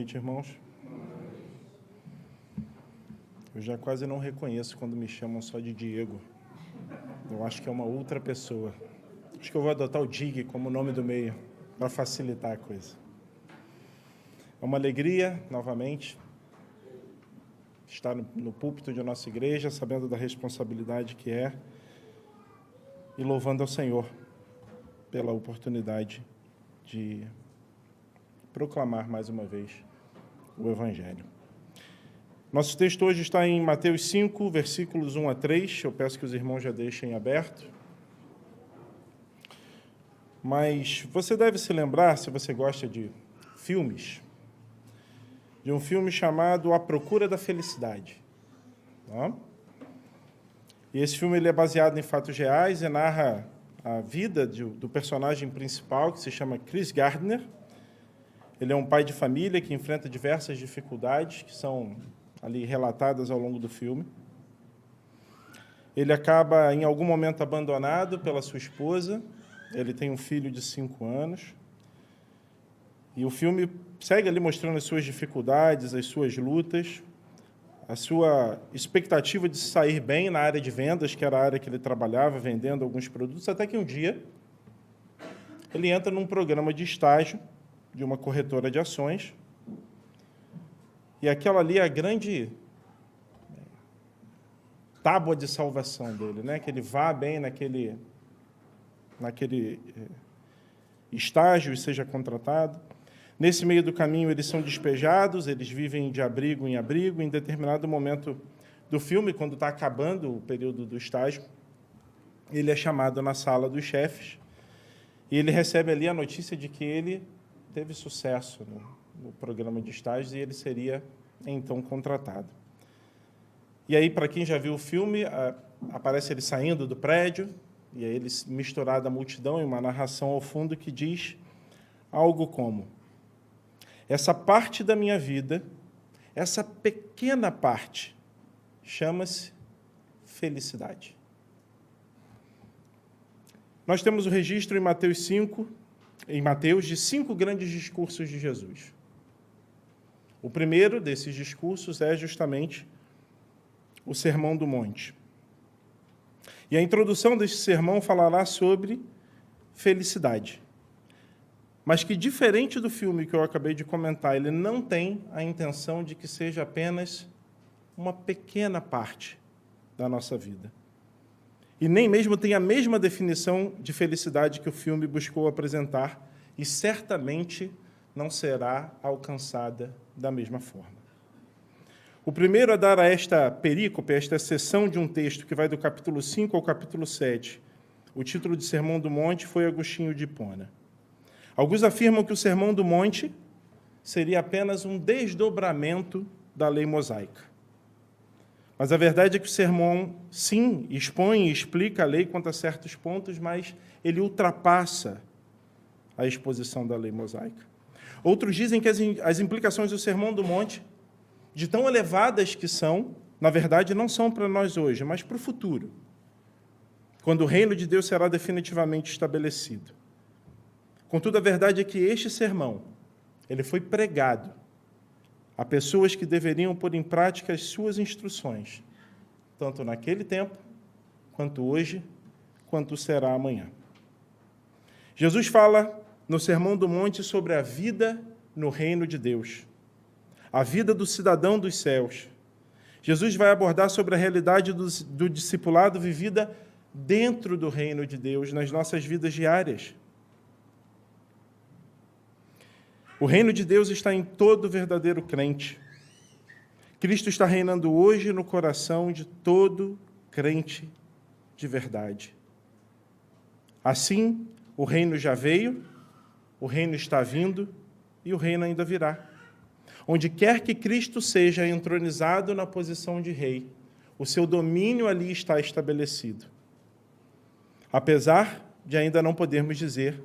noite, irmãos. Eu já quase não reconheço quando me chamam só de Diego. Eu acho que é uma outra pessoa. Acho que eu vou adotar o Dig como nome do meio, para facilitar a coisa. É uma alegria, novamente, estar no púlpito de nossa igreja, sabendo da responsabilidade que é, e louvando ao Senhor pela oportunidade de proclamar mais uma vez o Evangelho. Nosso texto hoje está em Mateus 5, versículos 1 a 3. Eu peço que os irmãos já deixem aberto. Mas você deve se lembrar, se você gosta de filmes, de um filme chamado A Procura da Felicidade. Tá? E esse filme ele é baseado em fatos reais e narra a vida do personagem principal, que se chama Chris Gardner. Ele é um pai de família que enfrenta diversas dificuldades que são ali relatadas ao longo do filme. Ele acaba, em algum momento, abandonado pela sua esposa. Ele tem um filho de 5 anos. E o filme segue ali mostrando as suas dificuldades, as suas lutas, a sua expectativa de sair bem na área de vendas, que era a área que ele trabalhava, vendendo alguns produtos, até que um dia ele entra num programa de estágio de uma corretora de ações, e aquela ali é a grande tábua de salvação dele, né? Que ele vá bem naquele estágio e seja contratado. Nesse meio do caminho, eles são despejados, eles vivem de abrigo em abrigo. Em determinado momento do filme, quando está acabando o período do estágio, ele é chamado na sala dos chefes e ele recebe ali a notícia de que ele teve sucesso no programa de estágios e ele seria, então, contratado. E aí, para quem já viu o filme, aparece ele saindo do prédio, e aí ele misturado à multidão em uma narração ao fundo que diz algo como: essa parte da minha vida, essa pequena parte, chama-se felicidade. Nós temos o registro em Mateus 5, de 5 grandes discursos de Jesus. O primeiro desses discursos é justamente o Sermão do Monte. E a introdução deste sermão falará sobre felicidade. Mas que, diferente do filme que eu acabei de comentar, ele não tem a intenção de que seja apenas uma pequena parte da nossa vida. E nem mesmo tem a mesma definição de felicidade que o filme buscou apresentar, e certamente não será alcançada da mesma forma. O primeiro a dar a esta perícope, a esta seção de um texto que vai do capítulo 5 ao capítulo 7, o título de Sermão do Monte, foi Agostinho de Hipona. Alguns afirmam que o Sermão do Monte seria apenas um desdobramento da lei mosaica. Mas a verdade é que o sermão, sim, expõe e explica a lei quanto a certos pontos, mas ele ultrapassa a exposição da lei mosaica. Outros dizem que as implicações do Sermão do Monte, de tão elevadas que são, na verdade, não são para nós hoje, mas para o futuro, quando o reino de Deus será definitivamente estabelecido. Contudo, a verdade é que este sermão, ele foi pregado a pessoas que deveriam pôr em prática as suas instruções, tanto naquele tempo, quanto hoje, quanto será amanhã. Jesus fala no Sermão do Monte sobre a vida no reino de Deus, a vida do cidadão dos céus. Jesus vai abordar sobre a realidade do discipulado vivida dentro do reino de Deus, nas nossas vidas diárias. O reino de Deus está em todo verdadeiro crente. Cristo está reinando hoje no coração de todo crente de verdade. Assim, o reino já veio, o reino está vindo e o reino ainda virá. Onde quer que Cristo seja entronizado na posição de rei, o seu domínio ali está estabelecido. Apesar de ainda não podermos dizer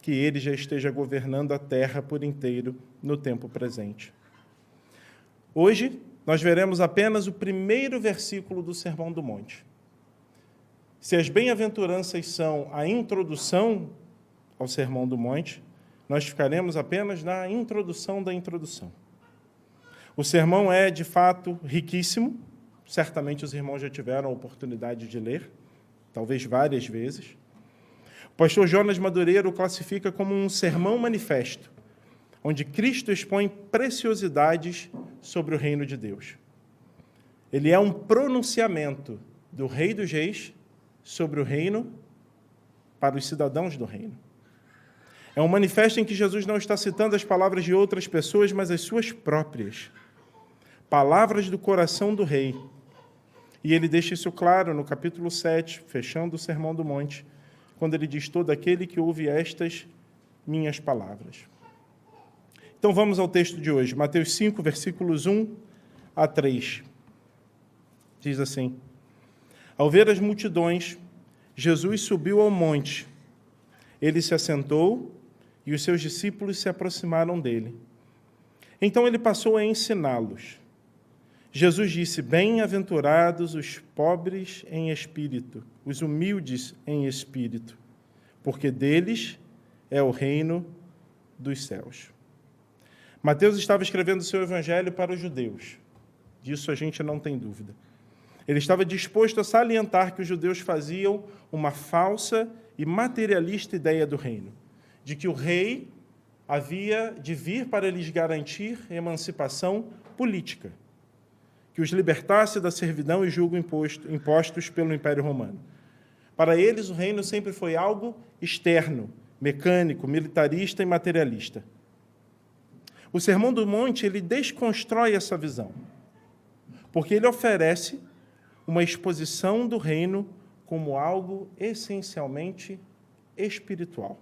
que ele já esteja governando a terra por inteiro no tempo presente. Hoje, nós veremos apenas o primeiro versículo do Sermão do Monte. Se as bem-aventuranças são a introdução ao Sermão do Monte, nós ficaremos apenas na introdução da introdução. O sermão é, de fato, riquíssimo. Certamente os irmãos já tiveram a oportunidade de ler, talvez várias vezes. O pastor Jonas Madureira o classifica como um sermão manifesto, onde Cristo expõe preciosidades sobre o reino de Deus. Ele é um pronunciamento do Rei dos Reis sobre o reino para os cidadãos do reino. É um manifesto em que Jesus não está citando as palavras de outras pessoas, mas as suas próprias. Palavras do coração do rei. E ele deixa isso claro no capítulo 7, fechando o Sermão do Monte, quando ele diz: todo aquele que ouve estas minhas palavras. Então vamos ao texto de hoje, Mateus 5, versículos 1 a 3. Diz assim: ao ver as multidões, Jesus subiu ao monte. Ele se assentou e os seus discípulos se aproximaram dele. Então ele passou a ensiná-los. Jesus disse: bem-aventurados os pobres em espírito, os humildes em espírito, porque deles é o reino dos céus. Mateus estava escrevendo o seu evangelho para os judeus. Disso a gente não tem dúvida. Ele estava disposto a salientar que os judeus faziam uma falsa e materialista ideia do reino, de que o rei havia de vir para lhes garantir emancipação política, que os libertasse da servidão e julgo impostos pelo Império Romano. Para eles, o reino sempre foi algo externo, mecânico, militarista e materialista. O Sermão do Monte, ele desconstrói essa visão, porque ele oferece uma exposição do reino como algo essencialmente espiritual.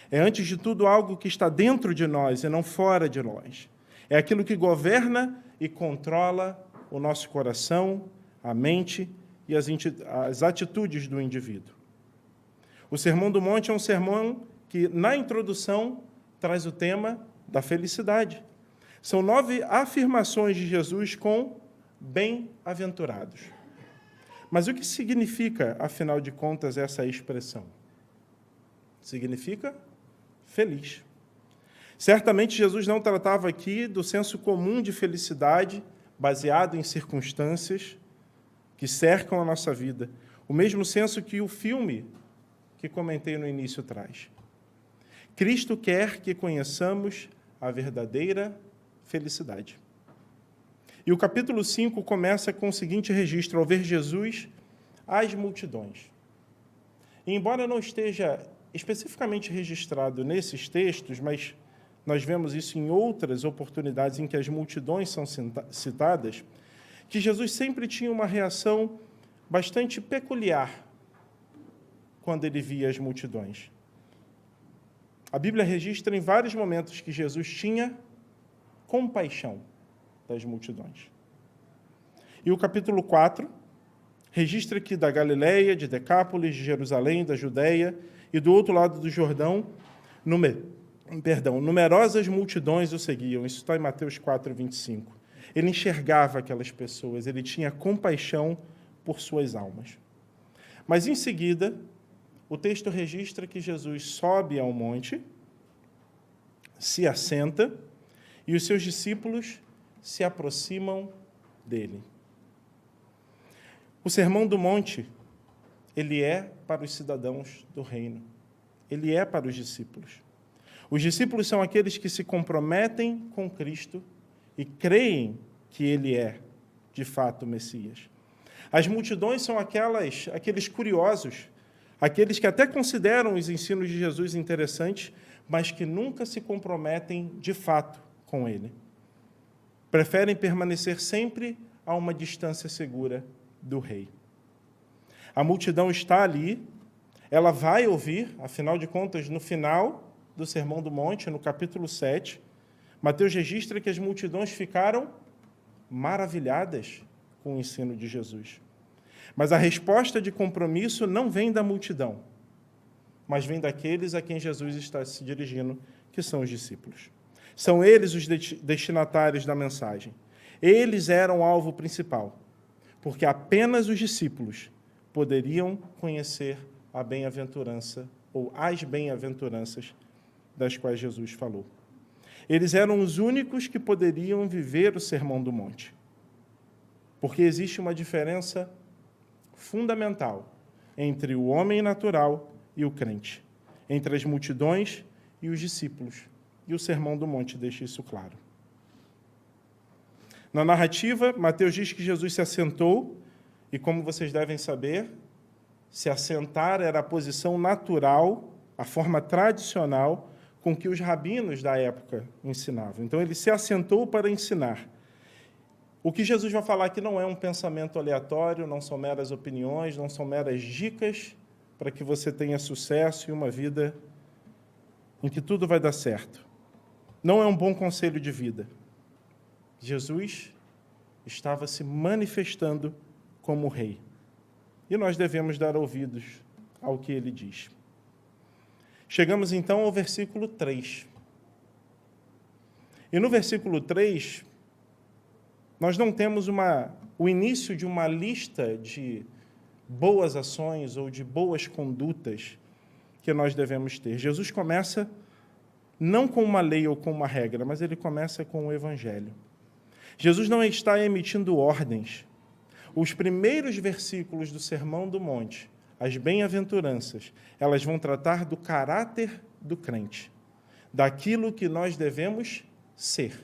É, antes de tudo, algo que está dentro de nós e não fora de nós. É aquilo que governa e controla o nosso coração, a mente e as atitudes do indivíduo. O Sermão do Monte é um sermão que, na introdução, traz o tema da felicidade. São 9 afirmações de Jesus com bem-aventurados. Mas o que significa, afinal de contas, essa expressão? Significa feliz. Certamente Jesus não tratava aqui do senso comum de felicidade baseado em circunstâncias que cercam a nossa vida, o mesmo senso que o filme que comentei no início traz. Cristo quer que conheçamos a verdadeira felicidade. E o capítulo 5 começa com o seguinte registro: ao ver Jesus, as multidões. E embora não esteja especificamente registrado nesses textos, mas nós vemos isso em outras oportunidades em que as multidões são citadas, que Jesus sempre tinha uma reação bastante peculiar quando ele via as multidões. A Bíblia registra em vários momentos que Jesus tinha compaixão das multidões. E o capítulo 4 registra que da Galileia, de Decápolis, de Jerusalém, da Judeia e do outro lado do Jordão, numerosas multidões o seguiam. Isso está em Mateus 4, 25. Ele enxergava aquelas pessoas, ele tinha compaixão por suas almas. Mas, em seguida, o texto registra que Jesus sobe ao monte, se assenta, e os seus discípulos se aproximam dele. O Sermão do Monte, ele é para os cidadãos do reino. Ele é para os discípulos. Os discípulos são aqueles que se comprometem com Cristo e creem que ele é, de fato, o Messias. As multidões são aqueles curiosos, aqueles que até consideram os ensinos de Jesus interessantes, mas que nunca se comprometem, de fato, com ele. Preferem permanecer sempre a uma distância segura do rei. A multidão está ali, ela vai ouvir, afinal de contas, no final do Sermão do Monte, no capítulo 7, Mateus registra que as multidões ficaram maravilhadas com o ensino de Jesus. Mas a resposta de compromisso não vem da multidão, mas vem daqueles a quem Jesus está se dirigindo, que são os discípulos. São eles os destinatários da mensagem. Eles eram o alvo principal, porque apenas os discípulos poderiam conhecer a bem-aventurança ou as bem-aventuranças das quais Jesus falou. Eles eram os únicos que poderiam viver o Sermão do Monte. Porque existe uma diferença fundamental entre o homem natural e o crente, entre as multidões e os discípulos. E o Sermão do Monte deixa isso claro. Na narrativa, Mateus diz que Jesus se assentou, e como vocês devem saber, se assentar era a posição natural, a forma tradicional com que os rabinos da época ensinavam. Então, ele se assentou para ensinar. O que Jesus vai falar aqui não é um pensamento aleatório, não são meras opiniões, não são meras dicas para que você tenha sucesso e uma vida em que tudo vai dar certo. Não é um bom conselho de vida. Jesus estava se manifestando como rei. E nós devemos dar ouvidos ao que ele diz. Chegamos então ao versículo 3. E no versículo 3, nós não temos o início de uma lista de boas ações ou de boas condutas que nós devemos ter. Jesus começa não com uma lei ou com uma regra, mas ele começa com o Evangelho. Jesus não está emitindo ordens. Os primeiros versículos do Sermão do Monte, as bem-aventuranças, elas vão tratar do caráter do crente, daquilo que nós devemos ser,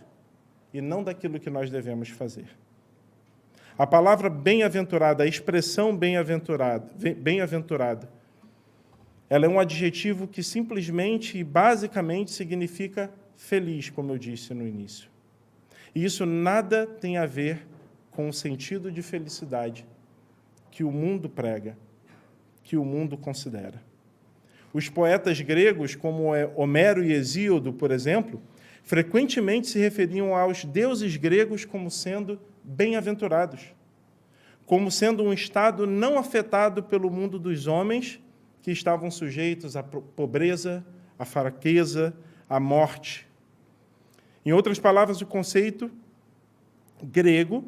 e não daquilo que nós devemos fazer. A palavra bem-aventurada, a expressão bem-aventurado, ela é um adjetivo que simplesmente e basicamente significa feliz, como eu disse no início. E isso nada tem a ver com o sentido de felicidade que o mundo prega, que o mundo considera. Os poetas gregos, como Homero e Hesíodo, por exemplo, frequentemente se referiam aos deuses gregos como sendo bem-aventurados, como sendo um estado não afetado pelo mundo dos homens que estavam sujeitos à pobreza, à fraqueza, à morte. Em outras palavras, o conceito grego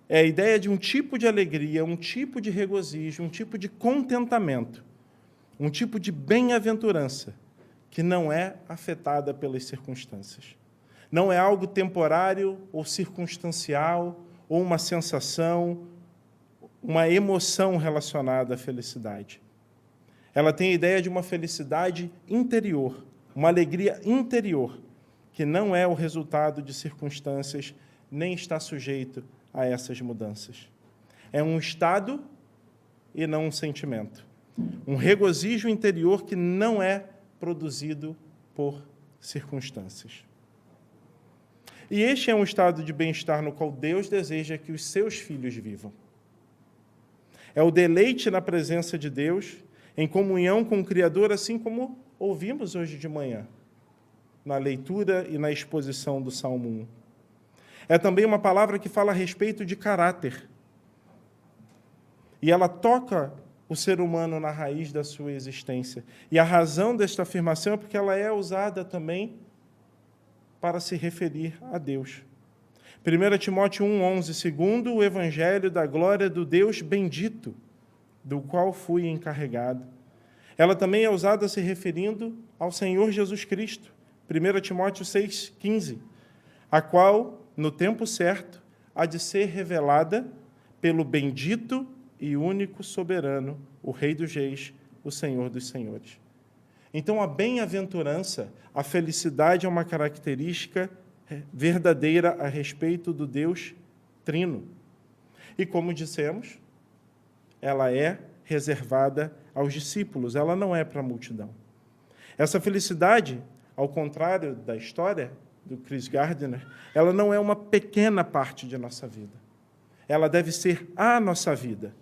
é a ideia de um tipo de alegria, um tipo de regozijo, um tipo de contentamento, um tipo de bem-aventurança que não é afetada pelas circunstâncias. Não é algo temporário ou circunstancial, ou uma sensação, uma emoção relacionada à felicidade. Ela tem a ideia de uma felicidade interior, uma alegria interior, que não é o resultado de circunstâncias, nem está sujeito a essas mudanças. É um estado e não um sentimento. Um regozijo interior que não é produzido por circunstâncias. E este é um estado de bem-estar no qual Deus deseja que os seus filhos vivam. É o deleite na presença de Deus, em comunhão com o Criador, assim como ouvimos hoje de manhã, na leitura e na exposição do Salmo 1. É também uma palavra que fala a respeito de caráter. E ela toca o ser humano na raiz da sua existência. E a razão desta afirmação é porque ela é usada também para se referir a Deus. 1 Timóteo 1,11, segundo o Evangelho da glória do Deus bendito, do qual fui encarregado. Ela também é usada se referindo ao Senhor Jesus Cristo. 1 Timóteo 6,15, a qual, no tempo certo, há de ser revelada pelo bendito e único soberano, o Rei dos Reis, o Senhor dos Senhores. Então, a bem-aventurança, a felicidade é uma característica verdadeira a respeito do Deus Trino. E, como dissemos, ela é reservada aos discípulos, ela não é para a multidão. Essa felicidade, ao contrário da história do Chris Gardner, ela não é uma pequena parte de nossa vida. Ela deve ser a nossa vida,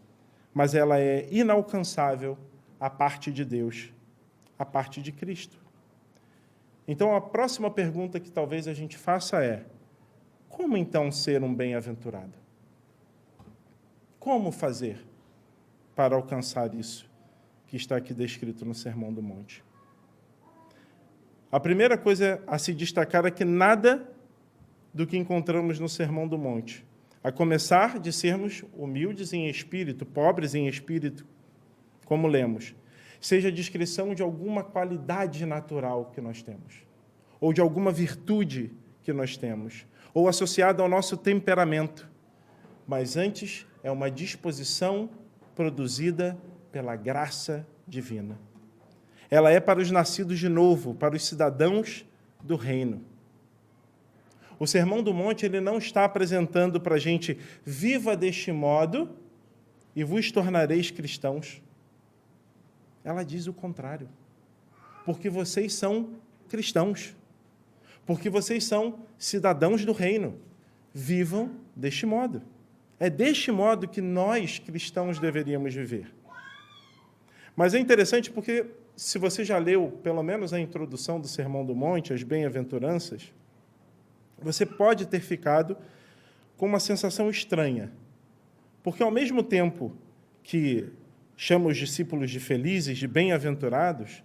mas ela é inalcançável à parte de Deus, à parte de Cristo. Então, a próxima pergunta que talvez a gente faça é: como então ser um bem-aventurado? Como fazer para alcançar isso que está aqui descrito no Sermão do Monte? A primeira coisa a se destacar é que nada do que encontramos no Sermão do Monte, a começar de sermos humildes em espírito, pobres em espírito, como lemos, seja a descrição de alguma qualidade natural que nós temos, ou de alguma virtude que nós temos, ou associada ao nosso temperamento, mas antes é uma disposição produzida pela graça divina. Ela é para os nascidos de novo, para os cidadãos do reino. O Sermão do Monte ele não está apresentando para a gente viva deste modo e vos tornareis cristãos. Ela diz o contrário. Porque vocês são cristãos. Porque vocês são cidadãos do reino. Vivam deste modo. É deste modo que nós, cristãos, deveríamos viver. Mas é interessante porque, se você já leu, pelo menos, a introdução do Sermão do Monte, as bem-aventuranças, você pode ter ficado com uma sensação estranha. Porque, ao mesmo tempo que chama os discípulos de felizes, de bem-aventurados,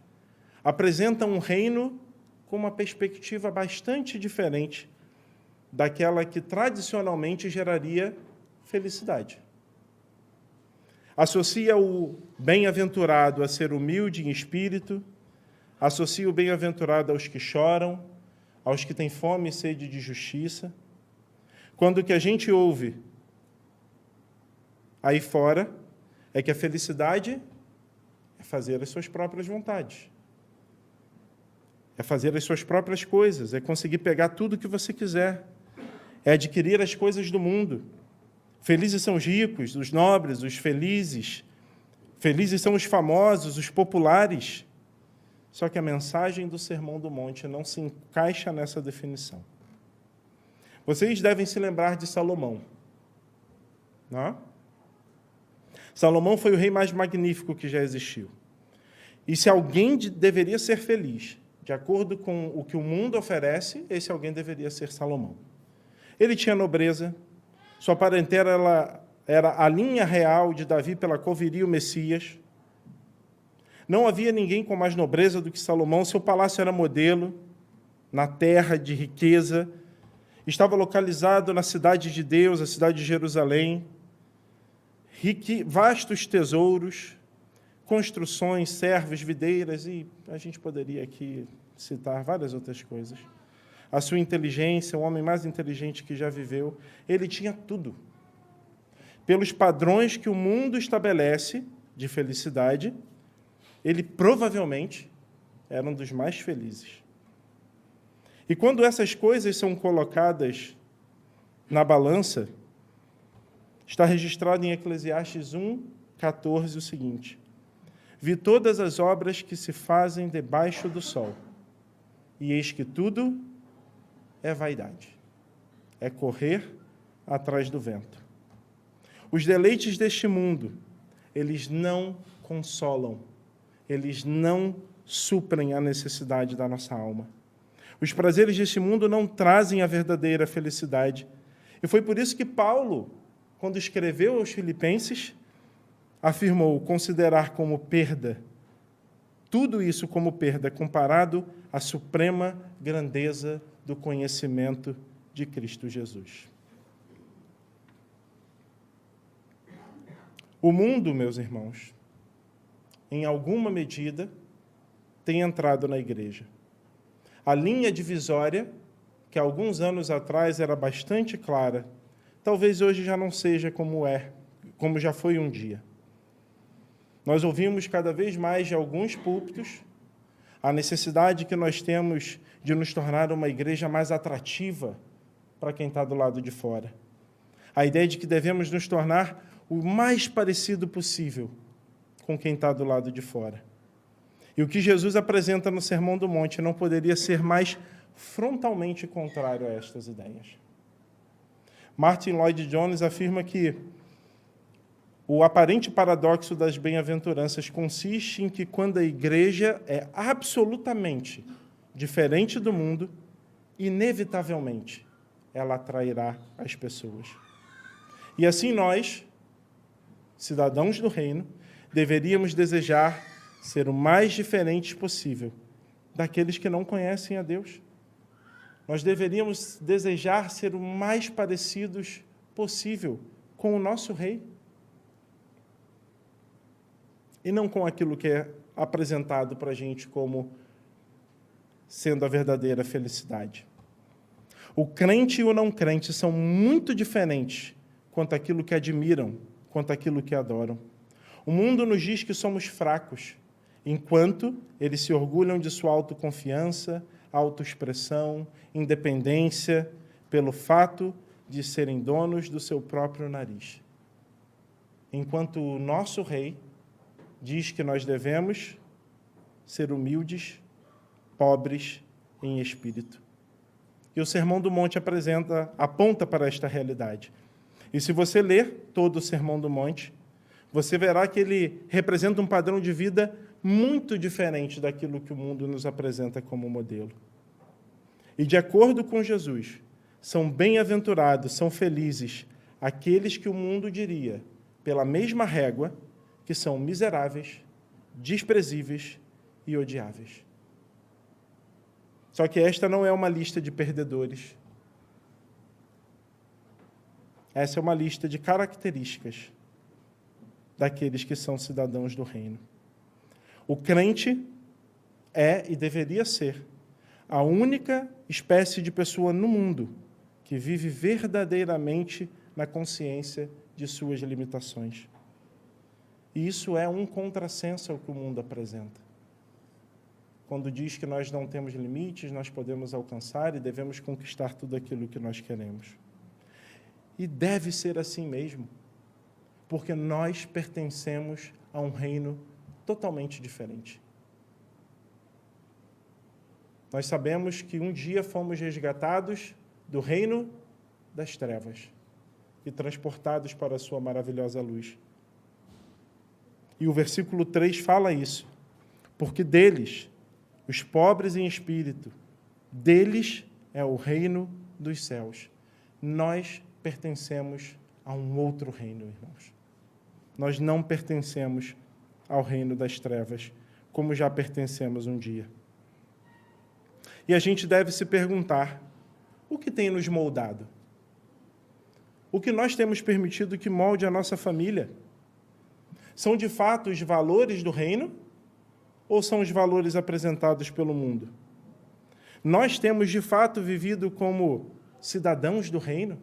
apresenta um reino com uma perspectiva bastante diferente daquela que tradicionalmente geraria felicidade. Associa o bem-aventurado a ser humilde em espírito, associa o bem-aventurado aos que choram, aos que têm fome e sede de justiça, quando o que a gente ouve aí fora é que a felicidade é fazer as suas próprias vontades, é fazer as suas próprias coisas, é conseguir pegar tudo o que você quiser, é adquirir as coisas do mundo. Felizes são os ricos, os nobres, os felizes. Felizes são os famosos, os populares. Só que a mensagem do Sermão do Monte não se encaixa nessa definição. Vocês devem se lembrar de Salomão. Não? Salomão foi o rei mais magnífico que já existiu. E se alguém deveria ser feliz, de acordo com o que o mundo oferece, esse alguém deveria ser Salomão. Ele tinha nobreza, sua parentela era a linha real de Davi, pela qual viria o Messias. Não havia ninguém com mais nobreza do que Salomão. Seu palácio era modelo, na terra de riqueza. Estava localizado na cidade de Deus, a cidade de Jerusalém. Vastos tesouros, construções, servos, videiras, e a gente poderia aqui citar várias outras coisas. A sua inteligência, o homem mais inteligente que já viveu, ele tinha tudo. Pelos padrões que o mundo estabelece de felicidade, ele provavelmente era um dos mais felizes. E quando essas coisas são colocadas na balança, está registrado em Eclesiastes 1:14 o seguinte: vi todas as obras que se fazem debaixo do sol, e eis que tudo é vaidade, é correr atrás do vento. Os deleites deste mundo, eles não consolam, eles não suprem a necessidade da nossa alma. Os prazeres deste mundo não trazem a verdadeira felicidade. E foi por isso que Paulo, quando escreveu aos Filipenses, afirmou considerar como perda, tudo isso como perda, comparado à suprema grandeza do conhecimento de Cristo Jesus. O mundo, meus irmãos, em alguma medida, tem entrado na igreja. A linha divisória, que alguns anos atrás era bastante clara, talvez hoje já não seja como já foi um dia. Nós ouvimos cada vez mais de alguns púlpitos a necessidade que nós temos de nos tornar uma igreja mais atrativa para quem está do lado de fora. A ideia de que devemos nos tornar o mais parecido possível com quem está do lado de fora. E o que Jesus apresenta no Sermão do Monte não poderia ser mais frontalmente contrário a estas ideias. Martin Lloyd-Jones afirma que o aparente paradoxo das bem-aventuranças consiste em que, quando a igreja é absolutamente diferente do mundo, inevitavelmente ela atrairá as pessoas. E assim nós, cidadãos do reino, deveríamos desejar ser o mais diferentes possível daqueles que não conhecem a Deus. Nós deveríamos desejar ser o mais parecidos possível com o nosso Rei. E não com aquilo que é apresentado para a gente como sendo a verdadeira felicidade. O crente e o não crente são muito diferentes quanto àquilo que admiram, quanto àquilo que adoram. O mundo nos diz que somos fracos, enquanto eles se orgulham de sua autoconfiança, autoexpressão, independência, pelo fato de serem donos do seu próprio nariz. Enquanto o nosso rei diz que nós devemos ser humildes, pobres em espírito. E o Sermão do Monte aponta para esta realidade. E se você ler todo o Sermão do Monte, você verá que ele representa um padrão de vida muito diferente daquilo que o mundo nos apresenta como modelo. E, de acordo com Jesus, são bem-aventurados, são felizes aqueles que o mundo diria, pela mesma régua, que são miseráveis, desprezíveis e odiáveis. Só que esta não é uma lista de perdedores. Essa é uma lista de características daqueles que são cidadãos do reino. O crente é e deveria ser a única espécie de pessoa no mundo que vive verdadeiramente na consciência de suas limitações. E isso é um contrassenso ao que o mundo apresenta. Quando diz que nós não temos limites, nós podemos alcançar e devemos conquistar tudo aquilo que nós queremos. E deve ser assim mesmo, porque nós pertencemos a um reino totalmente diferente. Nós sabemos que um dia fomos resgatados do reino das trevas e transportados para a sua maravilhosa luz. E o versículo 3 fala isso, porque deles, os pobres em espírito, deles é o reino dos céus. Nós pertencemos a um outro reino, irmãos. Nós não pertencemos ao reino das trevas, como já pertencemos um dia. E a gente deve se perguntar, o que tem nos moldado? O que nós temos permitido que molde a nossa família? São, de fato, os valores do reino ou são os valores apresentados pelo mundo? Nós temos, de fato, vivido como cidadãos do reino?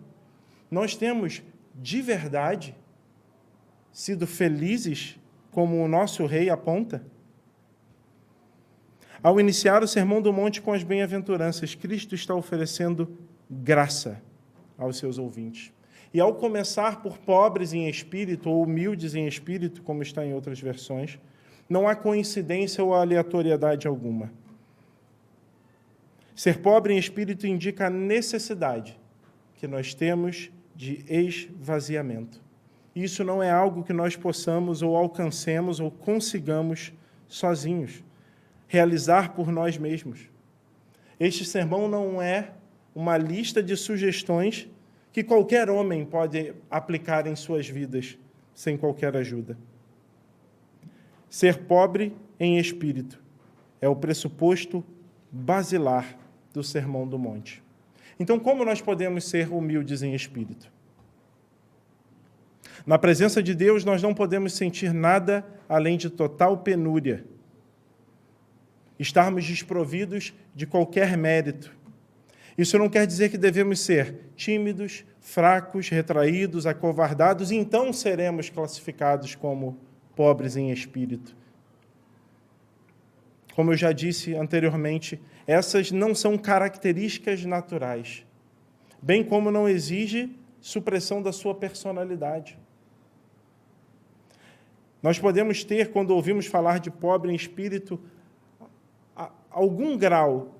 Nós temos, de verdade, sido felizes como o nosso rei aponta? Ao iniciar o Sermão do Monte com as bem-aventuranças, Cristo está oferecendo graça aos seus ouvintes. E ao começar por pobres em espírito, ou humildes em espírito, como está em outras versões, não há coincidência ou aleatoriedade alguma. Ser pobre em espírito indica a necessidade que nós temos de esvaziamento. Isso não é algo que nós possamos ou alcancemos ou consigamos sozinhos, realizar por nós mesmos. Este sermão não é uma lista de sugestões que qualquer homem pode aplicar em suas vidas sem qualquer ajuda. Ser pobre em espírito é o pressuposto basilar do Sermão do Monte. Então, como nós podemos ser humildes em espírito? Na presença de Deus, nós não podemos sentir nada além de total penúria. Estarmos desprovidos de qualquer mérito. Isso não quer dizer que devemos ser tímidos, fracos, retraídos, acovardados, e então seremos classificados como pobres em espírito. Como eu já disse anteriormente, essas não são características naturais, bem como não exige supressão da sua personalidade. Nós podemos ter, quando ouvimos falar de pobre em espírito, algum grau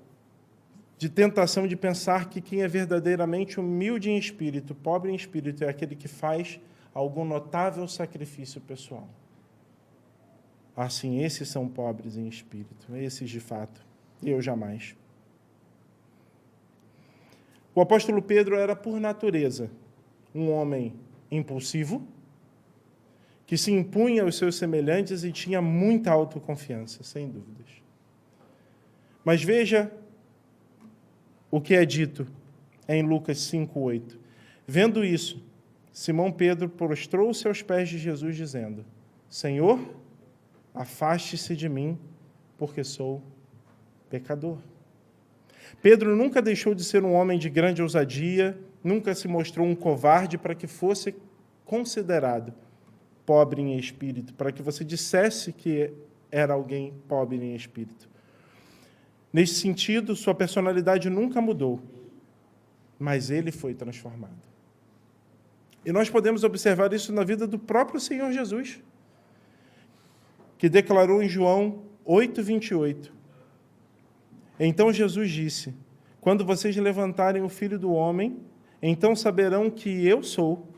de tentação de pensar que quem é verdadeiramente humilde em espírito, pobre em espírito, é aquele que faz algum notável sacrifício pessoal. Assim, esses são pobres em espírito, esses de fato, eu jamais. O apóstolo Pedro era, por natureza, um homem impulsivo, que se impunha aos seus semelhantes e tinha muita autoconfiança, sem dúvidas. Mas veja o que é dito em Lucas 5:8. Vendo isso, Simão Pedro prostrou-se aos pés de Jesus, dizendo: Senhor, afaste-se de mim, porque sou pecador. Pedro nunca deixou de ser um homem de grande ousadia, nunca se mostrou um covarde para que fosse considerado pobre em espírito, para que você dissesse que era alguém pobre em espírito. Nesse sentido, sua personalidade nunca mudou, mas ele foi transformado. E nós podemos observar isso na vida do próprio Senhor Jesus, que declarou em João 8:28. Então Jesus disse: quando vocês levantarem o Filho do Homem, então saberão que eu sou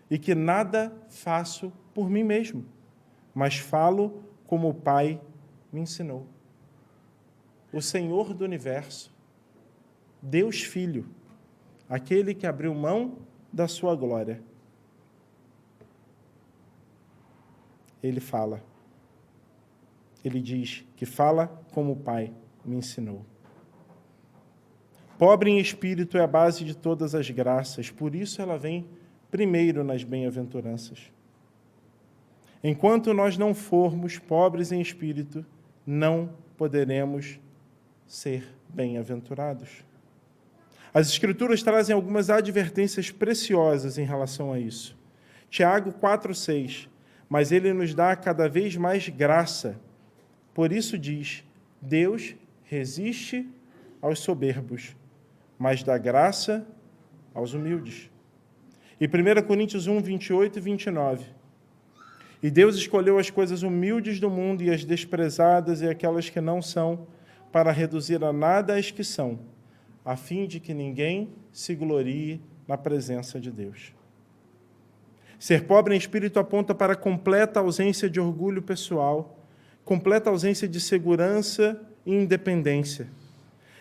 e que nada faço por mim mesmo, mas falo como o Pai me ensinou. O Senhor do Universo, Deus Filho, aquele que abriu mão da sua glória, ele fala. Ele diz que fala como o Pai me ensinou. Pobre em espírito é a base de todas as graças, por isso ela vem primeiro nas bem-aventuranças. Enquanto nós não formos pobres em espírito, não poderemos ser bem-aventurados. As Escrituras trazem algumas advertências preciosas em relação a isso. Tiago 4:6, mas ele nos dá cada vez mais graça. Por isso diz, Deus resiste aos soberbos, mas dá graça aos humildes. E 1 Coríntios 1:28 e 29. E Deus escolheu as coisas humildes do mundo e as desprezadas e aquelas que não são, para reduzir a nada as que são, a fim de que ninguém se glorie na presença de Deus. Ser pobre em espírito aponta para a completa ausência de orgulho pessoal, completa ausência de segurança e independência,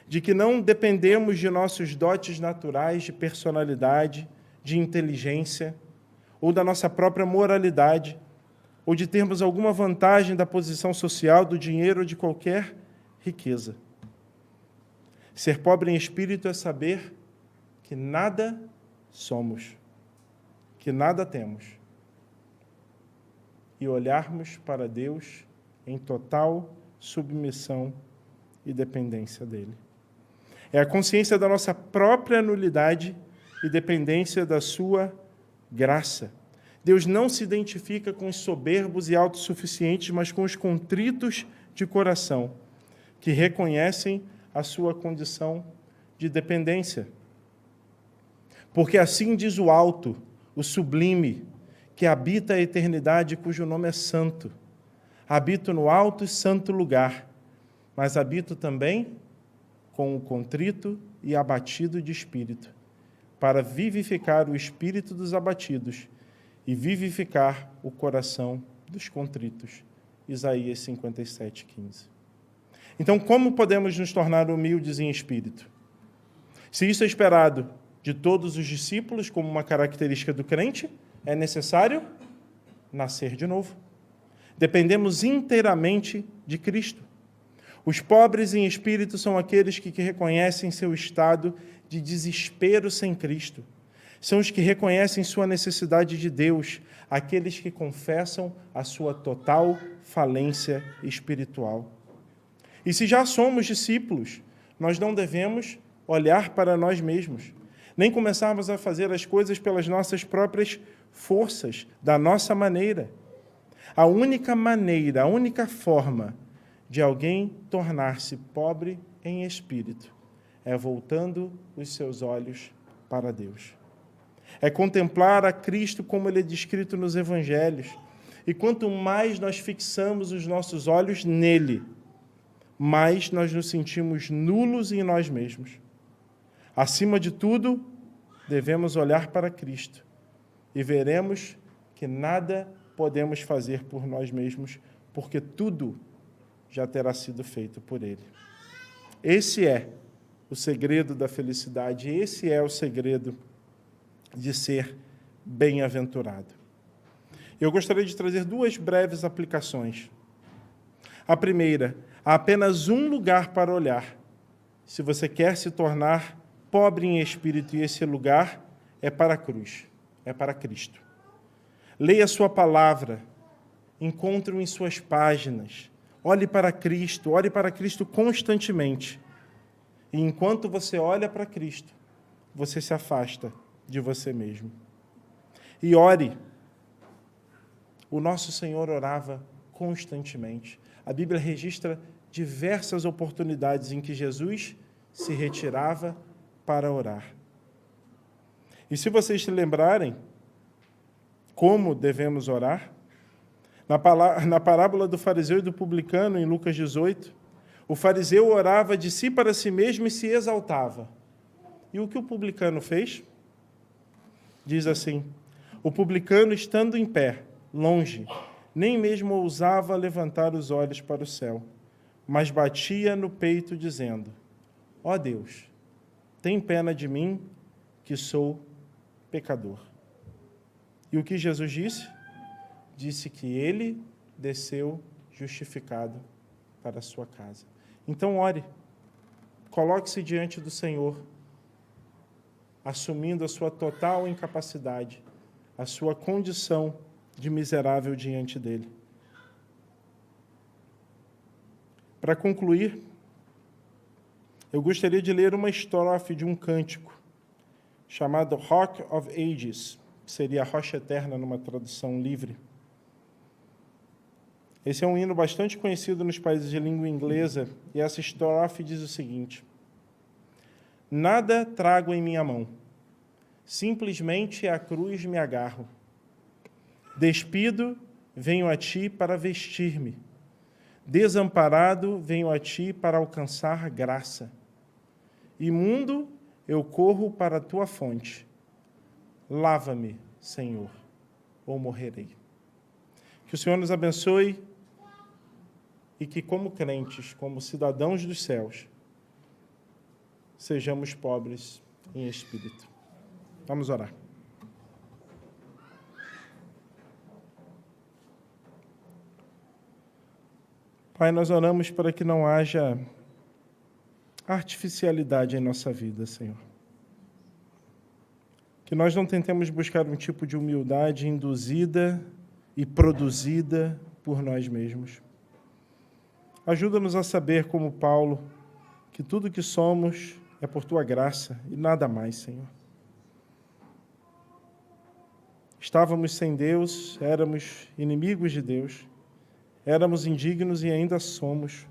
de que não dependemos de nossos dotes naturais de personalidade, de inteligência, ou da nossa própria moralidade, ou de termos alguma vantagem da posição social, do dinheiro ou de qualquer riqueza. Ser pobre em espírito é saber que nada somos, que nada temos, e olharmos para Deus em total submissão e dependência dele. É a consciência da nossa própria nulidade e dependência da sua graça. Deus não se identifica com os soberbos e autossuficientes, mas com os contritos de coração, que reconhecem a sua condição de dependência. Porque assim diz o alto, o sublime, que habita a eternidade, cujo nome é santo. Habito no alto e santo lugar, mas habito também com o contrito e abatido de espírito, para vivificar o espírito dos abatidos e vivificar o coração dos contritos. Isaías 57:15. Então, como podemos nos tornar humildes em espírito? Se isso é esperado de todos os discípulos como uma característica do crente, é necessário nascer de novo. Dependemos inteiramente de Cristo. Os pobres em espírito são aqueles que reconhecem seu estado de desespero sem Cristo. São os que reconhecem sua necessidade de Deus, aqueles que confessam a sua total falência espiritual. E se já somos discípulos, nós não devemos olhar para nós mesmos, nem começarmos a fazer as coisas pelas nossas próprias forças, da nossa maneira. A única maneira, a única forma de alguém tornar-se pobre em espírito é voltando os seus olhos para Deus. É contemplar a Cristo como ele é descrito nos Evangelhos. E quanto mais nós fixamos os nossos olhos nele, mais nós nos sentimos nulos em nós mesmos. Acima de tudo, devemos olhar para Cristo e veremos que nada podemos fazer por nós mesmos, porque tudo já terá sido feito por ele. Esse é o segredo da felicidade, esse é o segredo de ser bem-aventurado. Eu gostaria de trazer duas breves aplicações. A primeira, há apenas um lugar para olhar. Se você quer se tornar pobre em espírito, e esse lugar é para a cruz, é para Cristo. Leia a sua palavra, encontre-o em suas páginas, olhe para Cristo constantemente E enquanto você olha para Cristo, você se afasta de você mesmo. E ore. O nosso Senhor orava constantemente. A Bíblia registra diversas oportunidades em que Jesus se retirava para orar. E se vocês se lembrarem como devemos orar, na parábola do fariseu e do publicano, em Lucas 18, o fariseu orava de si para si mesmo e se exaltava. E o que o publicano fez? Diz assim: o publicano, estando em pé, longe, nem mesmo ousava levantar os olhos para o céu, mas batia no peito, dizendo: ó Deus, tem pena de mim, que sou pecador. E o que Jesus disse? Disse que ele desceu justificado para a sua casa. Então, ore. Coloque-se diante do Senhor, assumindo a sua total incapacidade, a sua condição de miserável diante dele. Para concluir, eu gostaria de ler uma estrofe de um cântico chamado Rock of Ages, que seria a Rocha Eterna numa tradução livre. Esse é um hino bastante conhecido nos países de língua inglesa, e essa estrofe diz o seguinte: nada trago em minha mão, simplesmente à cruz me agarro. Despido, venho a ti para vestir-me. Desamparado, venho a ti para alcançar graça. Imundo, eu corro para a tua fonte. Lava-me, Senhor, ou morrerei. Que o Senhor nos abençoe e que, como crentes, como cidadãos dos céus, sejamos pobres em espírito. Vamos orar. Pai, nós oramos para que não haja artificialidade em nossa vida, Senhor. Que nós não tentemos buscar um tipo de humildade induzida e produzida por nós mesmos. Ajuda-nos a saber, como Paulo, que tudo que somos é por Tua graça e nada mais, Senhor. Estávamos sem Deus, éramos inimigos de Deus, éramos indignos e ainda somos.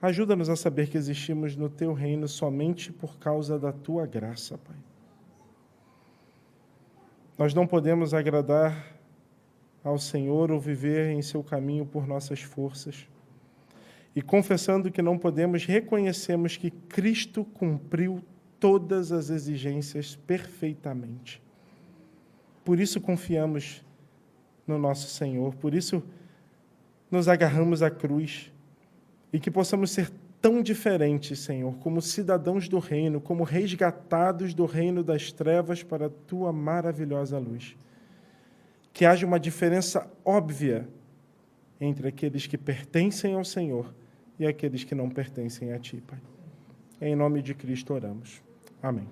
Ajuda-nos a saber que existimos no Teu reino somente por causa da Tua graça, Pai. Nós não podemos agradar ao Senhor ou viver em Seu caminho por nossas forças. E confessando que não podemos, reconhecemos que Cristo cumpriu todas as exigências perfeitamente. Por isso confiamos no nosso Senhor, por isso nos agarramos à cruz, e que possamos ser tão diferentes, Senhor, como cidadãos do reino, como resgatados do reino das trevas para a Tua maravilhosa luz. Que haja uma diferença óbvia entre aqueles que pertencem ao Senhor e aqueles que não pertencem a Ti, Pai. Em nome de Cristo oramos. Amém.